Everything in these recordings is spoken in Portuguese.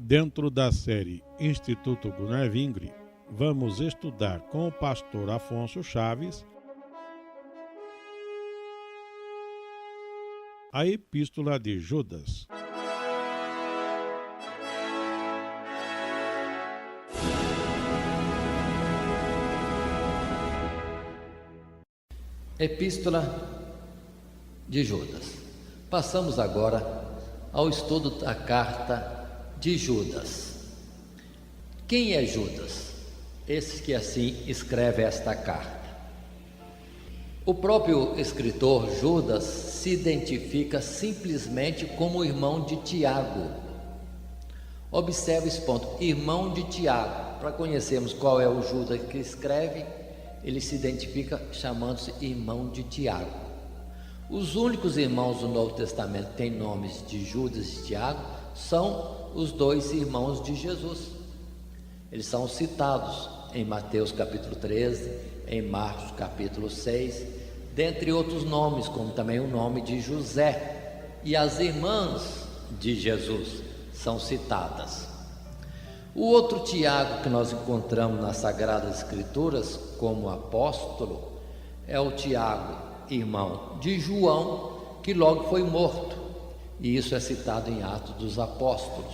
Dentro da série Instituto Gunnar Vingre, vamos estudar com o pastor Afonso Chaves a Epístola de Judas. Epístola de Judas. Passamos agora ao estudo da carta de Judas. Quem é Judas? Esse que assim escreve esta carta. O próprio escritor Judas se identifica simplesmente como irmão de Tiago. Observe esse ponto, irmão de Tiago. Para conhecermos qual é o Judas que escreve, ele se identifica chamando-se irmão de Tiago. Os únicos irmãos do Novo Testamento que têm nomes de Judas e Tiago são os dois irmãos de Jesus. Eles são citados em Mateus capítulo 13, em Marcos capítulo 6, dentre outros nomes, como também o nome de José. E as irmãs de Jesus são citadas. O outro Tiago que nós encontramos nas Sagradas Escrituras como apóstolo é o Tiago, irmão de João, que logo foi morto, e isso é citado em Atos dos Apóstolos.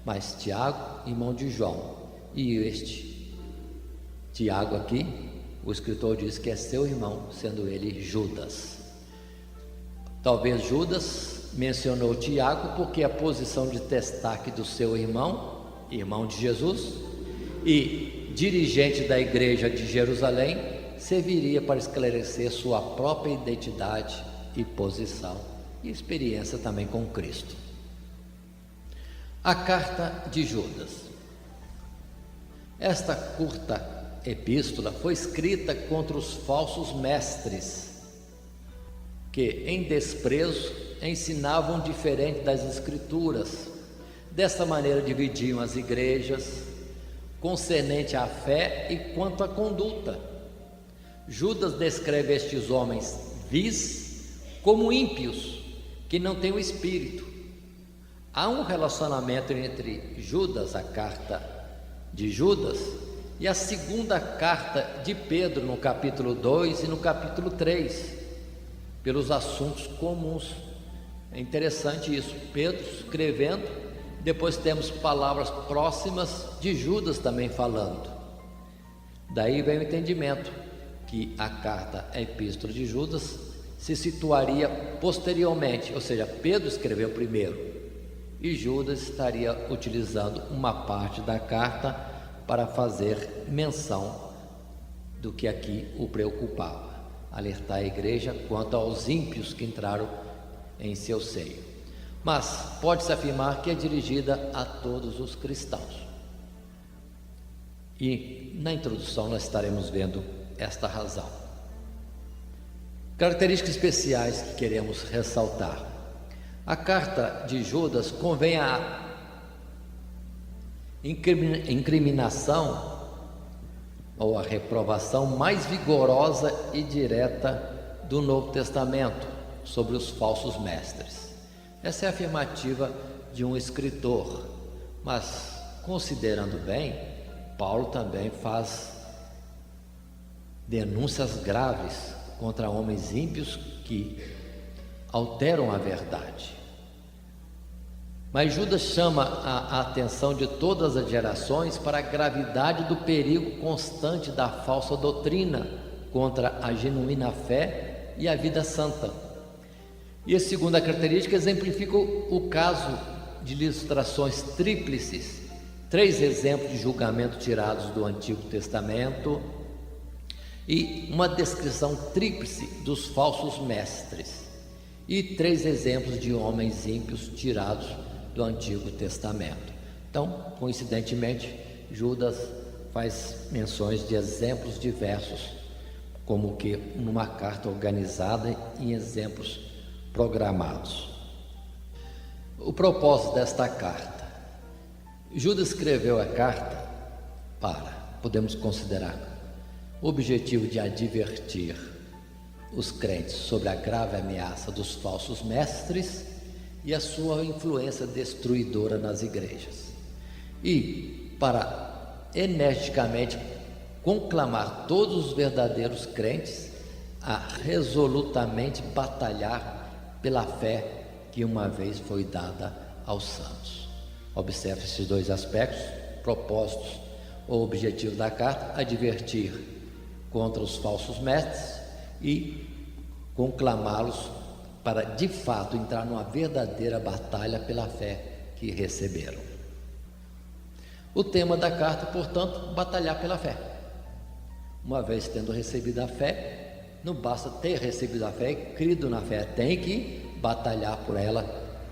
Mas Tiago, irmão de João, e este Tiago aqui, o escritor diz que é seu irmão, sendo ele Judas. Talvez Judas mencionou Tiago porque a posição de destaque do seu irmão, irmão de Jesus, e dirigente da igreja de Jerusalém, serviria para esclarecer sua própria identidade e posição e experiência também com Cristo. A carta de Judas. Esta curta epístola foi escrita contra os falsos mestres que, em desprezo, ensinavam diferente das Escrituras. Dessa maneira dividiam as igrejas concernente à fé e quanto à conduta. Judas descreve estes homens vis como ímpios, que não têm o Espírito. Há um relacionamento entre Judas, a carta de Judas, e a segunda carta de Pedro, no capítulo 2 e no capítulo 3, pelos assuntos comuns. É interessante isso, Pedro escrevendo, depois temos palavras próximas de Judas também falando. Daí vem o entendimento que a carta, a epístola de Judas, se situaria posteriormente, ou seja, Pedro escreveu primeiro e Judas estaria utilizando uma parte da carta para fazer menção do que aqui o preocupava, alertar a igreja quanto aos ímpios que entraram em seu seio. Mas pode-se afirmar que é dirigida a todos os cristãos. E na introdução nós estaremos vendo esta razão. Características especiais que queremos ressaltar. A carta de Judas convém a incriminação ou a reprovação mais vigorosa e direta do Novo Testamento sobre os falsos mestres. Essa é a afirmativa de um escritor, mas considerando bem, Paulo também faz denúncias graves contra homens ímpios que alteram a verdade. Mas Judas chama a atenção de todas as gerações para a gravidade do perigo constante da falsa doutrina contra a genuína fé e a vida santa. E a segunda característica exemplifica o caso de ilustrações tríplices, 3 exemplos de julgamento tirados do Antigo Testamento e uma descrição tríplice dos falsos mestres, e 3 exemplos de homens ímpios tirados do Antigo Testamento. Então, coincidentemente, Judas faz menções de exemplos diversos, como que numa carta organizada em exemplos programados. O propósito desta carta. Judas escreveu a carta podemos considerar, o objetivo de advertir os crentes sobre a grave ameaça dos falsos mestres e a sua influência destruidora nas igrejas. e para energicamente conclamar todos os verdadeiros crentes a resolutamente batalhar pela fé que uma vez foi dada aos santos. Observe esses dois aspectos, propósitos ou objetivo da carta: advertir contra os falsos mestres e conclamá-los para de fato entrar numa verdadeira batalha pela fé que receberam. O tema da carta, portanto, batalhar pela fé. Uma vez tendo recebido a fé, não basta ter recebido a fé e crido na fé, tem que batalhar por ela,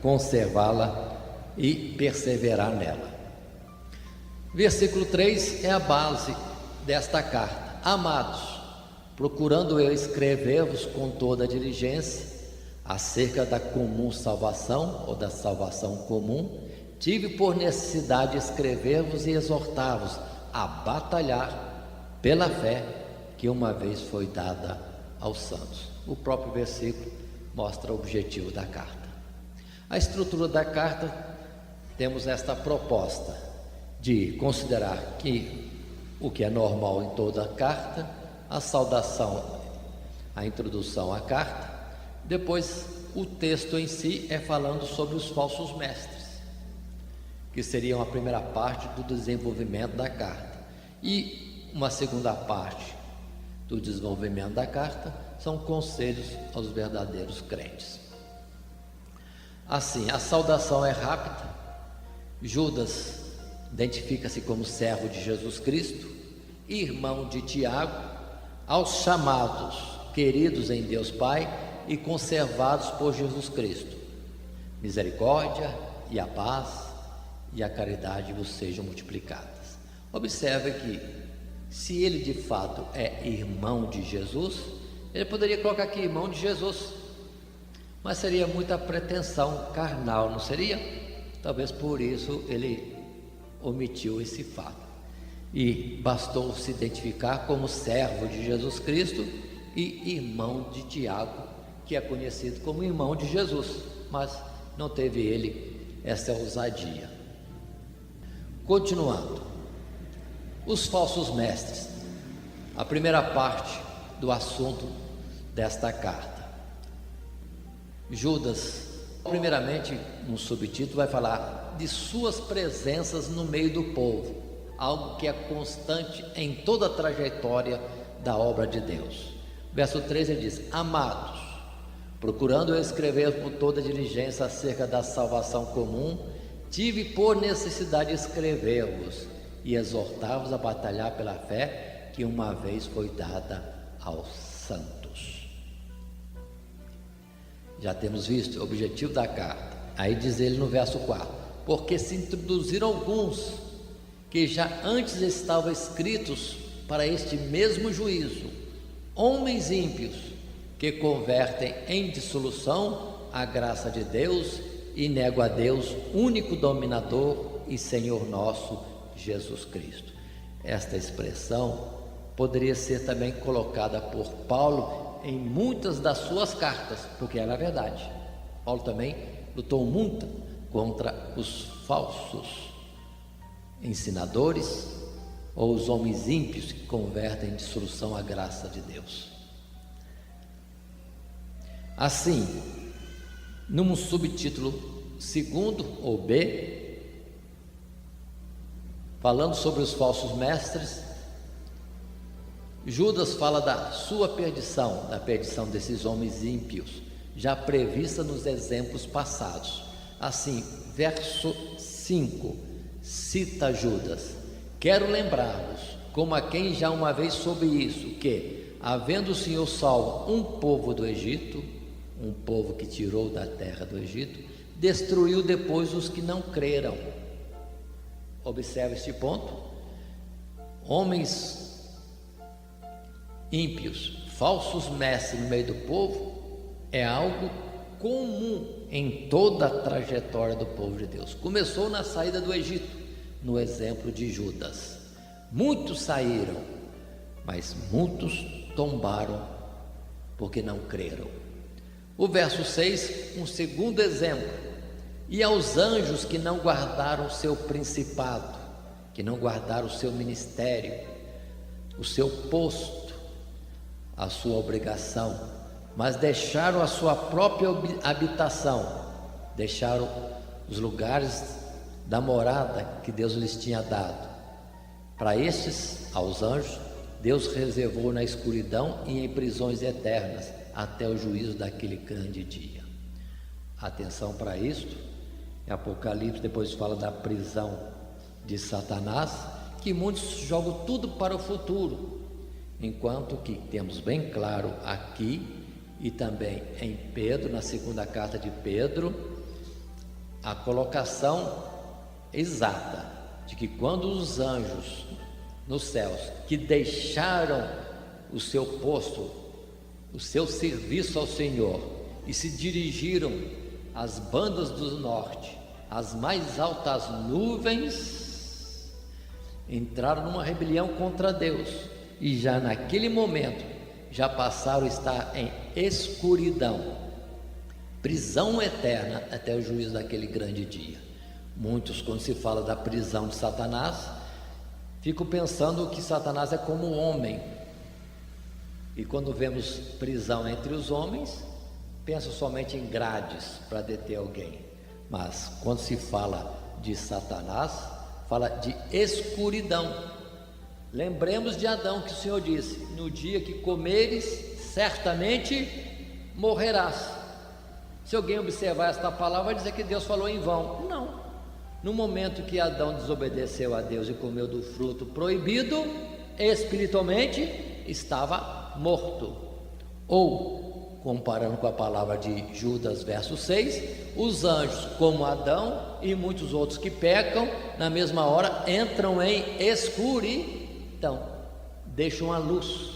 conservá-la e perseverar nela. Versículo 3 é a base desta carta. Amados, procurando eu escrever-vos com toda a diligência acerca da comum salvação ou da salvação comum, tive por necessidade escrever-vos e exortar-vos a batalhar pela fé que uma vez foi dada aos santos. O próprio versículo mostra o objetivo da carta. A estrutura da carta, temos esta proposta de considerar que o que é normal em toda a carta, a saudação, a introdução à carta, depois o texto em si é falando sobre os falsos mestres, que seriam a primeira parte do desenvolvimento da carta, e uma segunda parte do desenvolvimento da carta são conselhos aos verdadeiros crentes. Assim, a saudação é rápida. Judas identifica-se como servo de Jesus Cristo, irmão de Tiago, aos chamados, queridos em Deus Pai e conservados por Jesus Cristo. Misericórdia e a paz e a caridade vos sejam multiplicadas. Observe que, se ele de fato é irmão de Jesus, ele poderia colocar aqui irmão de Jesus, mas seria muita pretensão carnal, não seria? Talvez por isso ele omitiu esse fato e bastou se identificar como servo de Jesus Cristo e irmão de Tiago, que é conhecido como irmão de Jesus, mas não teve ele essa ousadia. Continuando, os falsos mestres, a primeira parte do assunto desta carta. Judas, primeiramente, no subtítulo, vai falar de suas presenças no meio do povo, algo que é constante em toda a trajetória da obra de Deus. Verso 13 ele diz: amados, procurando eu escrever com toda diligência acerca da salvação comum, tive por necessidade escrever-vos e exortar-vos a batalhar pela fé que uma vez foi dada aos santos. Já temos visto o objetivo da carta. Aí diz ele no verso 4: porque se introduziram alguns que já antes estavam escritos para este mesmo juízo, homens ímpios que convertem em dissolução a graça de Deus e negam a Deus, único dominador e Senhor nosso, Jesus Cristo. Esta expressão poderia ser também colocada por Paulo em muitas das suas cartas, porque era verdade. Paulo também lutou muito contra os falsos ensinadores ou os homens ímpios que convertem em dissolução a graça de Deus. Assim, num subtítulo segundo ou B, falando sobre os falsos mestres, Judas fala da sua perdição, da perdição desses homens ímpios, já prevista nos exemplos passados. Assim, verso 5 cita Judas: quero lembrar-vos, como a quem já uma vez soube isso, que, havendo o Senhor salvo um povo do Egito, um povo que tirou da terra do Egito, destruiu depois os que não creram. Observe este ponto: homens ímpios, falsos mestres no meio do povo, é algo comum em toda a trajetória do povo de Deus. Começou na saída do Egito, no exemplo de Judas. Muitos saíram, mas muitos tombaram porque não creram. O verso 6, um segundo exemplo, E aos anjos que não guardaram o seu principado, que não guardaram o seu ministério, o seu posto, a sua obrigação, mas deixaram a sua própria habitação, deixaram os lugares da morada que Deus lhes tinha dado. Para estes, aos anjos, Deus reservou na escuridão e em prisões eternas, até o juízo daquele grande dia. Atenção para isto. Em Apocalipse depois fala da prisão de Satanás, que muitos jogam tudo para o futuro, enquanto que temos bem claro aqui e também em Pedro, na segunda carta de Pedro, a colocação exata de que quando os anjos nos céus que deixaram o seu posto, o seu serviço ao Senhor e se dirigiram às bandas do norte, às mais altas nuvens, entraram numa rebelião contra Deus e já naquele momento já passaram a estar em escuridão, prisão eterna até o juízo daquele grande dia. Muitos, quando se fala da prisão de Satanás, ficam pensando que Satanás é como um homem, e quando vemos prisão entre os homens, pensam somente em grades para deter alguém. Mas quando se fala de Satanás, fala de escuridão. Lembremos de Adão, que o Senhor disse: no dia que comeres, certamente morrerás. Se alguém observar esta palavra, vai dizer que Deus falou em vão. Não. No momento que Adão desobedeceu a Deus e comeu do fruto proibido, espiritualmente estava morto. Ou, comparando com a palavra de Judas, verso 6, os anjos, como Adão e muitos outros que pecam, na mesma hora entram em escuridão, deixam a luz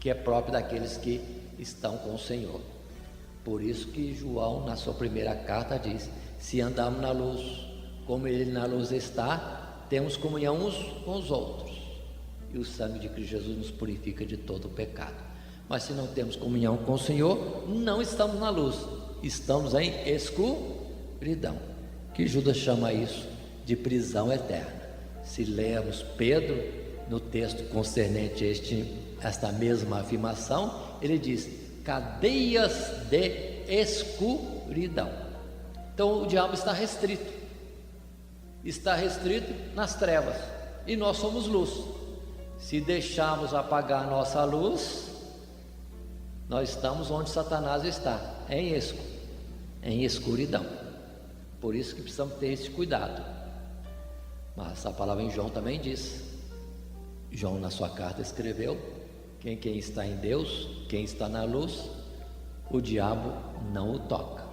que é própria daqueles que estão com o Senhor. Por isso que João, na sua primeira carta, diz: se andamos na luz, como Ele na luz está, temos comunhão uns com os outros, e o sangue de Cristo Jesus nos purifica de todo o pecado. Mas se não temos comunhão com o Senhor, não estamos na luz, estamos em escuridão, que Judas chama isso de prisão eterna. Se lermos Pedro, no texto concernente esta mesma afirmação, ele diz: cadeias de escuridão. Então o diabo está restrito nas trevas, e nós somos luz. Se deixarmos apagar a nossa luz, nós estamos onde Satanás está, em escuridão. Por isso que precisamos ter esse cuidado. Mas a palavra em João também diz, João na sua carta escreveu: quem está em Deus, quem está na luz, o diabo não o toca.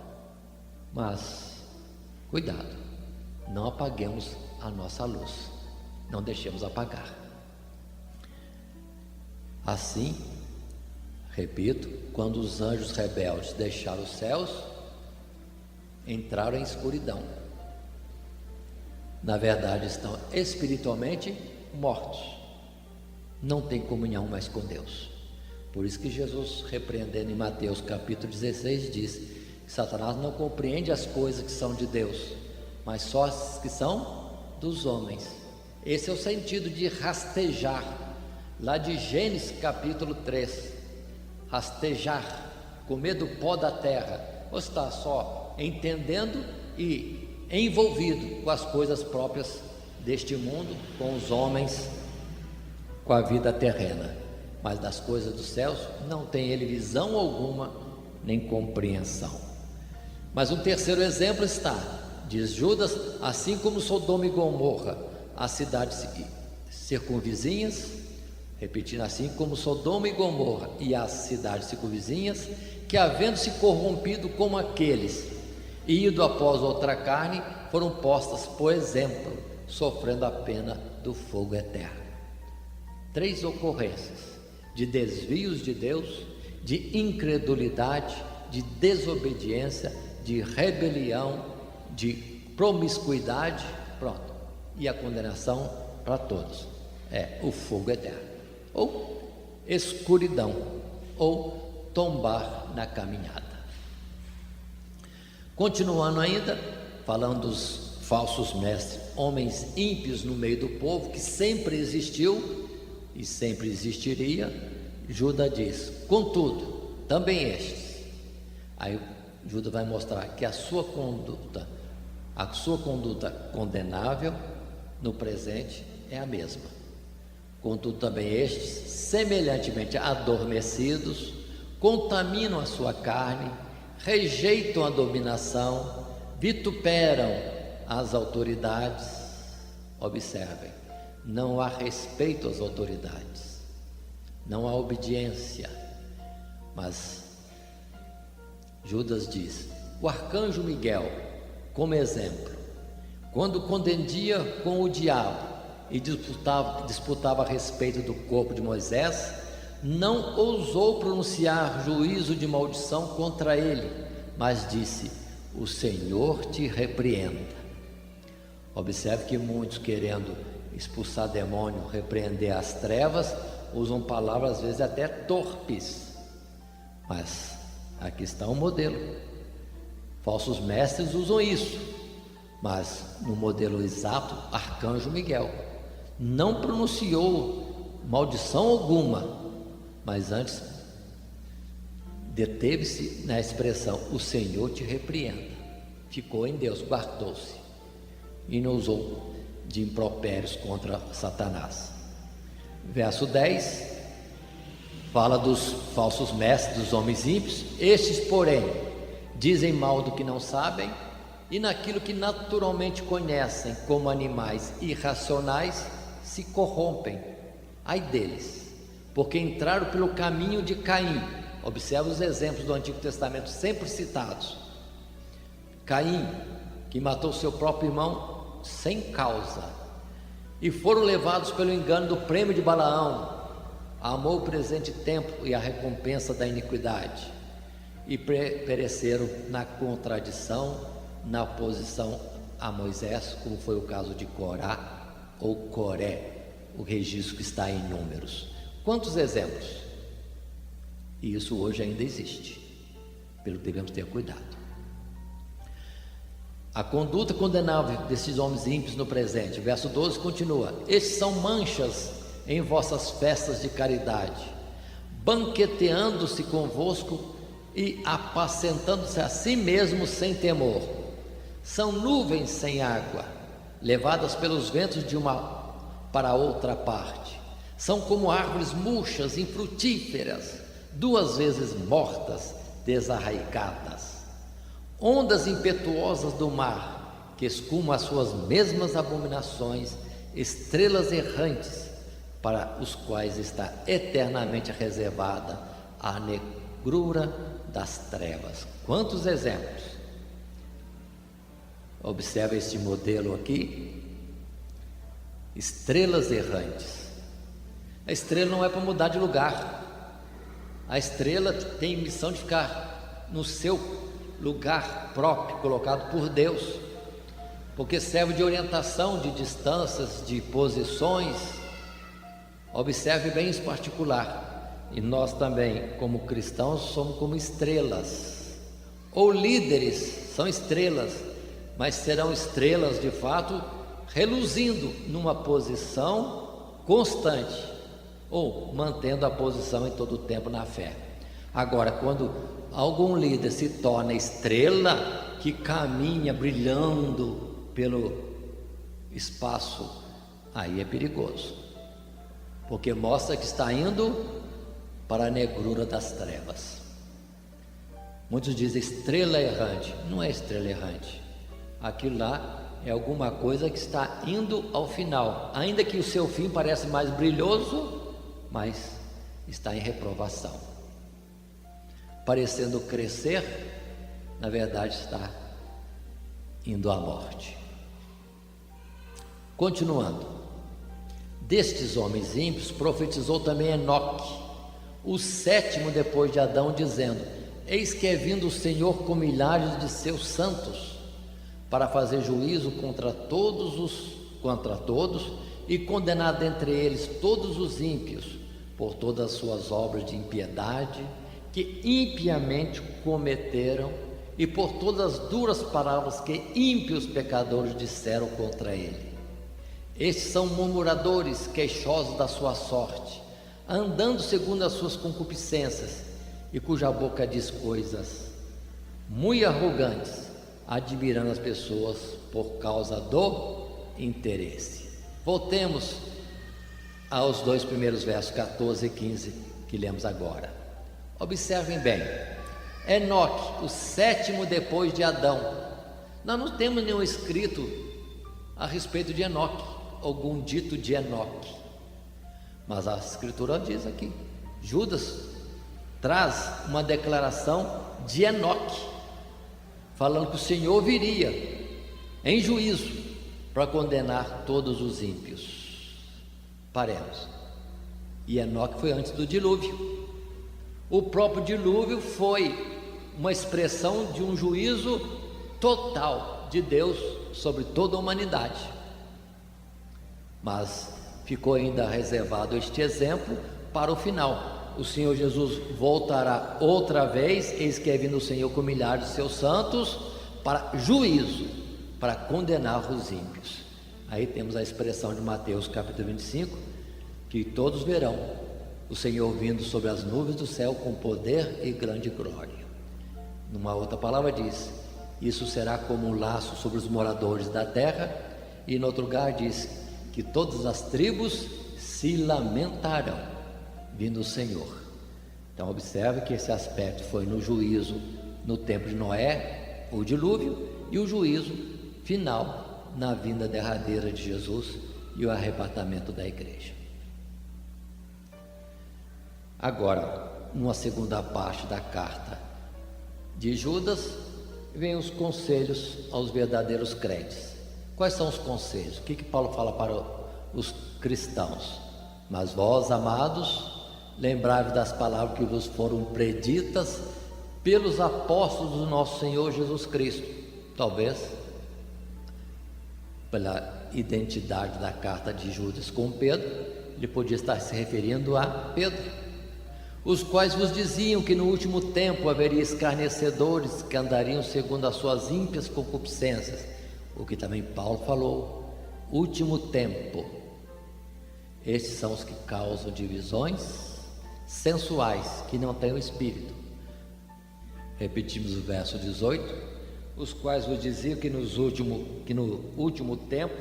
Mas cuidado, não apaguemos a nossa luz, não deixemos apagar. Assim, repito, quando os anjos rebeldes deixaram os céus, entraram em escuridão. Na verdade, estão espiritualmente mortos, não tem comunhão mais com Deus. Por isso que Jesus, repreendendo em Mateus capítulo 16, diz que Satanás não compreende as coisas que são de Deus, mas só as que são dos homens. Esse é o sentido de rastejar, lá de Gênesis capítulo 3. Rastejar, comer do pó da terra. Você está só entendendo e envolvido com as coisas próprias deste mundo, com os homens, com a vida terrena, mas das coisas dos céus não tem ele visão alguma, nem compreensão. Mas um terceiro exemplo está, diz Judas: assim como Sodoma e Gomorra, as cidades circunvizinhas, repetindo, assim como Sodoma e Gomorra e as cidades circunvizinhas, que havendo se corrompido como aqueles, e ido após outra carne, foram postas por exemplo, sofrendo a pena do fogo eterno. 3 ocorrências de desvios de Deus, de incredulidade, de desobediência, de rebelião, de promiscuidade, pronto, e a condenação para todos é o fogo eterno, ou escuridão, ou tombar na caminhada. Continuando ainda, falando dos falsos mestres, homens ímpios no meio do povo, que sempre existiu e sempre existiria. Judas diz: contudo, também estes. Aí Judas vai mostrar que a sua conduta condenável no presente é a mesma. Contudo, também estes, semelhantemente adormecidos, contaminam a sua carne, rejeitam a dominação, vituperam as autoridades. Observem, não há respeito às autoridades, não há obediência. Mas Judas diz: o arcanjo Miguel, como exemplo, quando contendia com o diabo e disputava a respeito do corpo de Moisés, não ousou pronunciar juízo de maldição contra ele, mas disse: o Senhor te repreenda. Observe que muitos, querendo expulsar demônio, repreender as trevas, usam palavras às vezes até torpes. Mas aqui está um modelo. Falsos mestres usam isso, mas no modelo exato, arcanjo Miguel não pronunciou maldição alguma, mas antes deteve-se na expressão: o Senhor te repreenda. Ficou em Deus, guardou-se e não usou de impropérios contra Satanás. Verso 10 fala dos falsos mestres, dos homens ímpios. Estes, porém, dizem mal do que não sabem, e naquilo que naturalmente conhecem, como animais irracionais, se corrompem. Ai deles, porque entraram pelo caminho de Caim. Observe os exemplos do Antigo Testamento sempre citados. Caim, que matou seu próprio irmão sem causa, e foram levados pelo engano do prêmio de Balaão. Amou o presente tempo e a recompensa da iniquidade, e pereceram na contradição, na oposição a Moisés, como foi o caso de Corá ou Coré, o registro que está em Números. Quantos exemplos? E isso hoje ainda existe, pelo que devemos ter cuidado. A conduta condenável desses homens ímpios no presente. Verso 12 continua: estes são manchas em vossas festas de caridade, banqueteando-se convosco e apacentando-se a si mesmos sem temor. São nuvens sem água, levadas pelos ventos de uma para outra parte. São como árvores murchas, infrutíferas, 2 vezes mortas, desarraigadas. Ondas impetuosas do mar, que escumam as suas mesmas abominações, estrelas errantes, para os quais está eternamente reservada a negrura das trevas. Quantos exemplos? Observe este modelo aqui: estrelas errantes. A estrela não é para mudar de lugar. A estrela tem missão de ficar no seu lugar próprio, colocado por Deus, porque serve de orientação, de distâncias, de posições. Observe bem isso particular. E nós também, como cristãos, somos como estrelas, ou líderes, são estrelas, mas serão estrelas de fato reluzindo numa posição constante, ou mantendo a posição em todo o tempo na fé. Agora, quando algum líder se torna estrela que caminha brilhando pelo espaço, aí é perigoso, porque mostra que está indo para a negrura das trevas. Muitos dizem estrela errante. Não é estrela errante, aquilo lá é alguma coisa que está indo ao final, ainda que o seu fim pareça mais brilhoso, mas está em reprovação, parecendo crescer, na verdade está indo à morte. Continuando, destes homens ímpios profetizou também Enoque, o 7º depois de Adão, dizendo: eis que é vindo o Senhor com milhares de seus santos, para fazer juízo contra todos e condenar dentre eles todos os ímpios por todas as suas obras de impiedade que impiamente cometeram e por todas as duras palavras que ímpios pecadores disseram contra ele. Estes são murmuradores, queixosos da sua sorte, andando segundo as suas concupiscências, e cuja boca diz coisas muito arrogantes, admirando as pessoas por causa do interesse. Voltemos aos dois primeiros versos, 14 e 15, que lemos agora. Observem bem. Enoque, o sétimo depois de Adão. Nós não temos nenhum escrito a respeito de Enoque, algum dito de Enoque, mas a escritura diz aqui, Judas traz uma declaração de Enoque, falando que o Senhor viria em juízo para condenar todos os ímpios. Paremos. E Enoque foi antes do dilúvio. O próprio dilúvio foi uma expressão de um juízo total de Deus sobre toda a humanidade. Mas ficou ainda reservado este exemplo para o final. O Senhor Jesus voltará outra vez, eis que é vindo o Senhor com milhares de seus santos para juízo, para condenar os ímpios. Aí temos a expressão de Mateus capítulo 25, que todos verão o Senhor vindo sobre as nuvens do céu com poder e grande glória. Numa outra palavra diz, isso será como um laço sobre os moradores da terra, e no outro lugar diz que todas as tribos se lamentarão, vindo o Senhor. Então observe que esse aspecto foi no juízo, no tempo de Noé, o dilúvio, e o juízo final na vinda derradeira de Jesus e o arrebatamento da igreja. Agora, numa segunda parte da carta de Judas, vem os conselhos aos verdadeiros crentes. Quais são os conselhos? O que Paulo fala para os cristãos? Mas vós, amados, lembrai-vos das palavras que vos foram preditas pelos apóstolos do nosso Senhor Jesus Cristo. Talvez pela identidade da carta de Judas com Pedro, ele podia estar se referindo a Pedro, os quais vos diziam que no último tempo haveria escarnecedores que andariam segundo as suas ímpias concupiscências, o que também Paulo falou, último tempo. Estes são os que causam divisões sensuais, que não têm o Espírito. Repetimos o verso 18, os quais vos diziam que no último tempo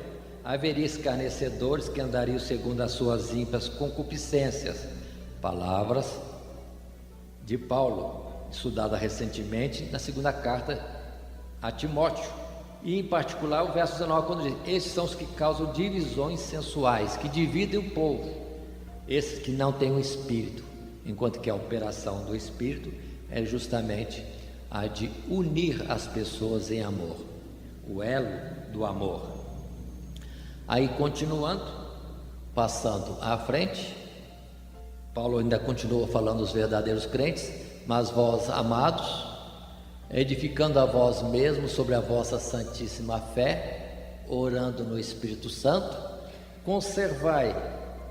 haveria escarnecedores que andariam segundo as suas ímpias concupiscências. Palavras de Paulo, estudada recentemente na segunda carta a Timóteo, e em particular o verso 19, quando diz, esses são os que causam divisões sensuais, que dividem o povo, esses que não têm o Espírito, enquanto que a operação do Espírito é justamente a de unir as pessoas em amor, o elo do amor. Aí continuando, passando à frente, Paulo ainda continua falando dos verdadeiros crentes, mas vós, amados, edificando a vós mesmos sobre a vossa santíssima fé, orando no Espírito Santo, conservai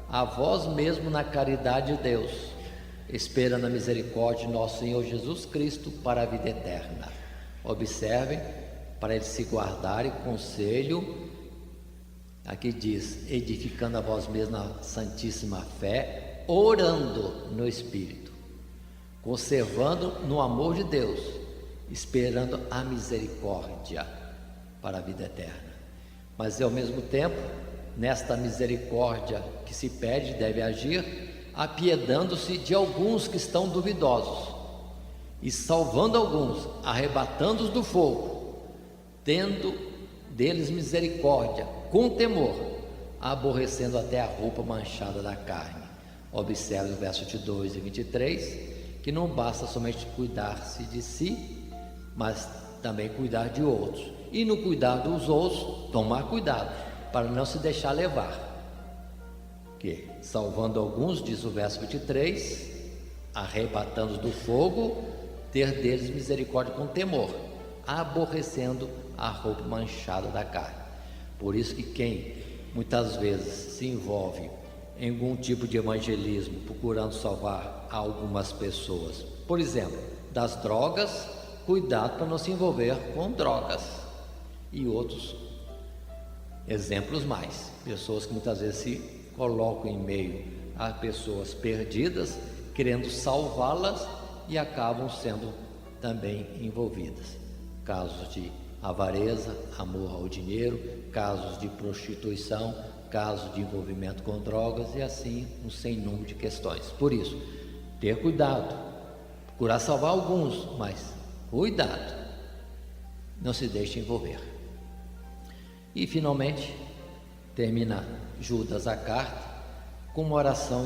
a vós mesmo na caridade de Deus, esperando a misericórdia de nosso Senhor Jesus Cristo para a vida eterna. Observem, para eles se guardarem conselho, aqui diz, edificando a vós mesmos na santíssima fé, orando no Espírito, conservando no amor de Deus, esperando a misericórdia para a vida eterna. Mas ao mesmo tempo, nesta misericórdia que se pede, deve agir, apiedando-se de alguns que estão duvidosos, e salvando alguns, arrebatando-os do fogo, tendo deles misericórdia, com temor, aborrecendo até a roupa manchada da carne. Observe o verso 22 e 23, que não basta somente cuidar-se de si, mas também cuidar de outros. E no cuidar dos outros, tomar cuidado, para não se deixar levar. Que, salvando alguns, diz o verso 23, arrebatando-os do fogo, ter deles misericórdia com temor, aborrecendo a roupa manchada da carne. Por isso que quem muitas vezes se envolve em algum tipo de evangelismo, procurando salvar algumas pessoas, por exemplo, das drogas cuidado para não se envolver com drogas e outros exemplos mais. Pessoas que muitas vezes se colocam em meio a pessoas perdidas, querendo salvá-las e acabam sendo também envolvidas. Casos de avareza, amor ao dinheiro, casos de prostituição, casos de envolvimento com drogas e assim um sem número de questões. Por isso, ter cuidado, procurar salvar alguns, mas cuidado, não se deixe envolver. E finalmente, termina Judas a carta com uma oração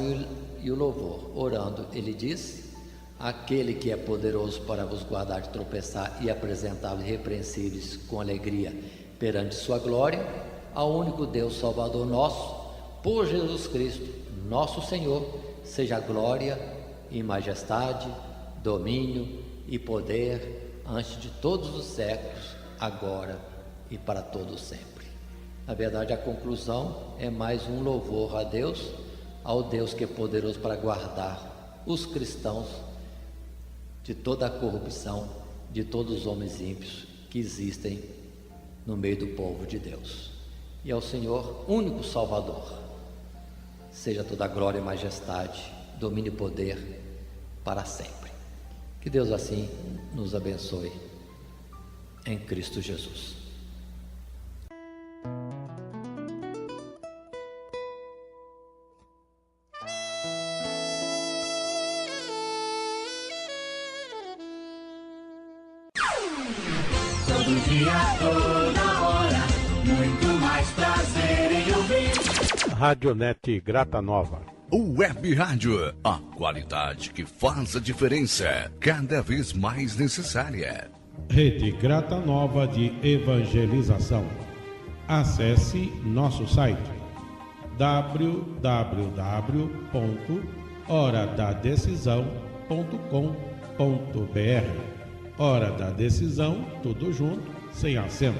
e o louvor. Orando, ele diz: aquele que é poderoso para vos guardar de tropeçar e apresentar-vos irrepreensíveis com alegria perante sua glória, ao único Deus Salvador nosso, por Jesus Cristo, nosso Senhor, seja glória e majestade, domínio e poder antes de todos os séculos, agora e para todos sempre. Na verdade, a conclusão é mais um louvor a Deus, ao Deus que é poderoso para guardar os cristãos de toda a corrupção, de todos os homens ímpios que existem no meio do povo de Deus. E ao Senhor, único Salvador, seja toda a glória e majestade, domínio e poder para sempre. Que Deus assim nos abençoe em Cristo Jesus. Todo dia, toda hora, muito mais prazer em ouvir. Radionete Grata Nova. Web Rádio, a qualidade que faz a diferença, cada vez mais necessária. Rede Grata Nova de Evangelização. Acesse nosso site www.horadadecisão.com.br. Hora da Decisão, tudo junto, sem acento.